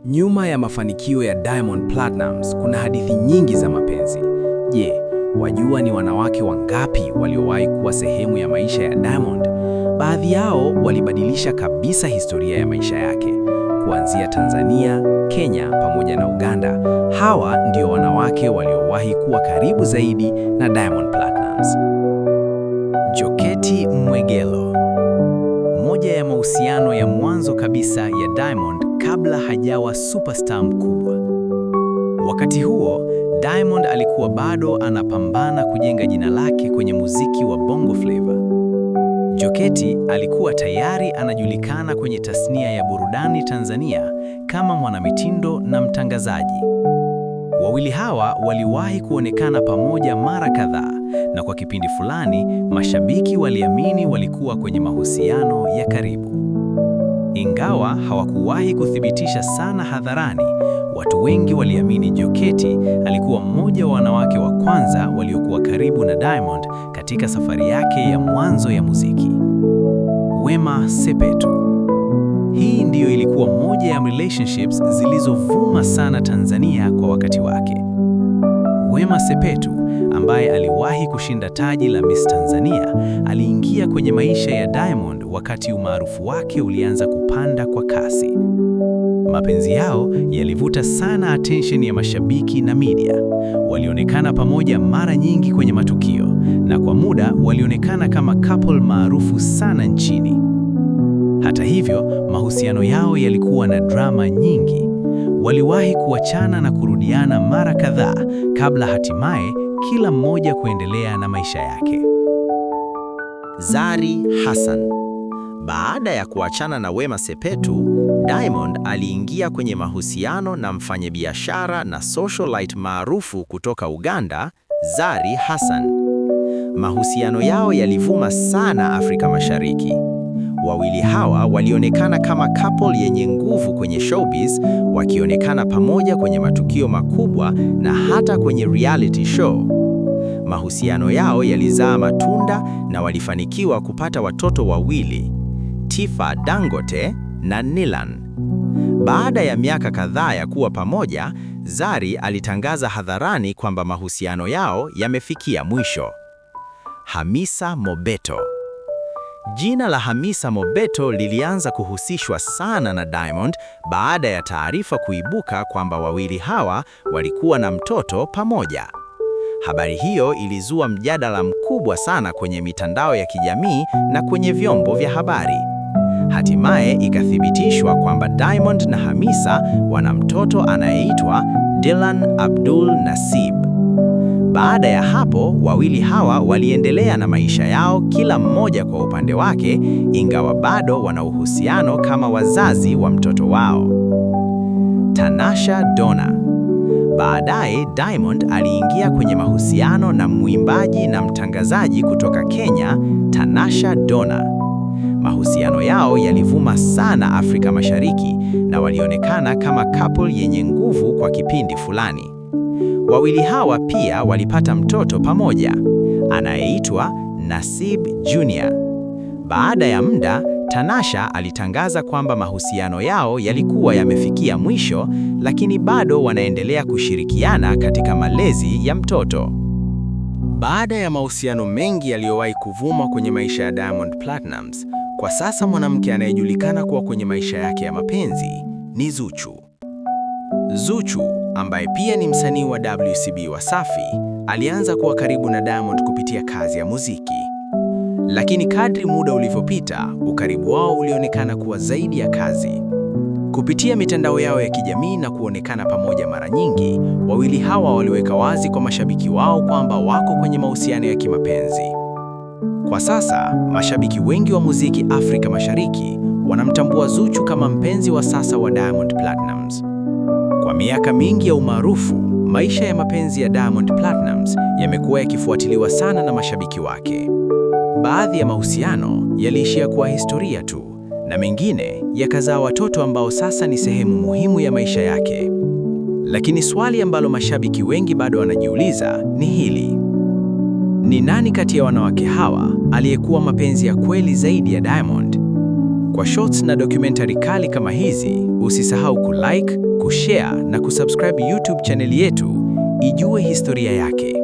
Nyuma ya mafanikio ya Diamond Platnumz kuna hadithi nyingi za mapenzi. Je, wajua ni wanawake wangapi waliowahi kuwa sehemu ya maisha ya Diamond? Baadhi yao walibadilisha kabisa historia ya maisha yake. Kuanzia Tanzania, Kenya pamoja na Uganda, hawa ndio wanawake waliowahi kuwa karibu zaidi na Diamond Platnumz. Joketi Mwegelo. Moja ya mahusiano ya mwanzo kabisa ya Diamond kabla hajawa superstar mkubwa. Wakati huo, Diamond alikuwa bado anapambana kujenga jina lake kwenye muziki wa Bongo Flava. Joketi alikuwa tayari anajulikana kwenye tasnia ya burudani Tanzania kama mwanamitindo na mtangazaji. Wawili hawa waliwahi kuonekana pamoja mara kadhaa, na kwa kipindi fulani mashabiki waliamini walikuwa kwenye mahusiano ya karibu. Ingawa hawakuwahi kuthibitisha sana hadharani, watu wengi waliamini Joketi alikuwa mmoja wa wanawake wa kwanza waliokuwa karibu na Diamond katika safari yake ya mwanzo ya muziki. Wema Sepetu. Hii ndiyo ilikuwa moja ya relationships zilizovuma sana Tanzania kwa wakati wake. Wema Sepetu, ambaye aliwahi kushinda taji la Miss Tanzania, aliingia kwenye maisha ya Diamond wakati umaarufu wake ulianza kupanda kwa kasi. Mapenzi yao yalivuta sana attention ya mashabiki na media. Walionekana pamoja mara nyingi kwenye matukio, na kwa muda walionekana kama couple maarufu sana nchini. Hata hivyo, mahusiano yao yalikuwa na drama nyingi. Waliwahi kuachana na kurudiana mara kadhaa kabla hatimaye kila mmoja kuendelea na maisha yake. Zari Hassan. Baada ya kuachana na Wema Sepetu, Diamond aliingia kwenye mahusiano na mfanyabiashara na socialite maarufu kutoka Uganda, Zari Hassan. Mahusiano yao yalivuma sana Afrika Mashariki. Wawili hawa walionekana kama couple yenye nguvu kwenye showbiz, wakionekana pamoja kwenye matukio makubwa na hata kwenye reality show. Mahusiano yao yalizaa matunda na walifanikiwa kupata watoto wawili, Tifa Dangote na Nilan. Baada ya miaka kadhaa ya kuwa pamoja, Zari alitangaza hadharani kwamba mahusiano yao yamefikia mwisho. Hamisa Mobeto. Jina la Hamisa Mobeto lilianza kuhusishwa sana na Diamond baada ya taarifa kuibuka kwamba wawili hawa walikuwa na mtoto pamoja. Habari hiyo ilizua mjadala mkubwa sana kwenye mitandao ya kijamii na kwenye vyombo vya habari. Hatimaye ikathibitishwa kwamba Diamond na Hamisa wana mtoto anayeitwa Dylan Abdul Nasib. Baada ya hapo, wawili hawa waliendelea na maisha yao kila mmoja kwa upande wake, ingawa bado wana uhusiano kama wazazi wa mtoto wao. Tanasha Donna. Baadaye Diamond aliingia kwenye mahusiano na mwimbaji na mtangazaji kutoka Kenya, Tanasha Donna. Mahusiano yao yalivuma sana Afrika Mashariki na walionekana kama couple yenye nguvu kwa kipindi fulani. Wawili hawa pia walipata mtoto pamoja, anayeitwa Nasib Jr. Baada ya muda, Tanasha alitangaza kwamba mahusiano yao yalikuwa yamefikia mwisho, lakini bado wanaendelea kushirikiana katika malezi ya mtoto. Baada ya mahusiano mengi yaliyowahi kuvuma kwenye maisha ya Diamond Platnumz, kwa sasa mwanamke anayejulikana kuwa kwenye maisha yake ya mapenzi ni Zuchu. Zuchu, ambaye pia ni msanii wa WCB Wasafi, alianza kuwa karibu na Diamond kupitia kazi ya muziki. Lakini kadri muda ulivyopita, ukaribu wao ulionekana kuwa zaidi ya kazi. Kupitia mitandao yao ya kijamii na kuonekana pamoja mara nyingi, wawili hawa waliweka wazi kwa mashabiki wao kwamba wako kwenye mahusiano ya kimapenzi. Kwa sasa, mashabiki wengi wa muziki Afrika Mashariki wanamtambua Zuchu kama mpenzi wa sasa wa Diamond Platnumz. Kwa miaka mingi ya umaarufu, maisha ya mapenzi ya Diamond Platnumz yamekuwa yakifuatiliwa sana na mashabiki wake. Baadhi ya mahusiano yaliishia kuwa historia tu, na mengine yakazaa watoto ambao sasa ni sehemu muhimu ya maisha yake. Lakini swali ambalo mashabiki wengi bado wanajiuliza ni hili: ni nani kati ya wanawake hawa aliyekuwa mapenzi ya kweli zaidi ya Diamond? Kwa shorts na documentary kali kama hizi, usisahau kulike, kushare na kusubscribe YouTube channel yetu Ijue Historia Yake.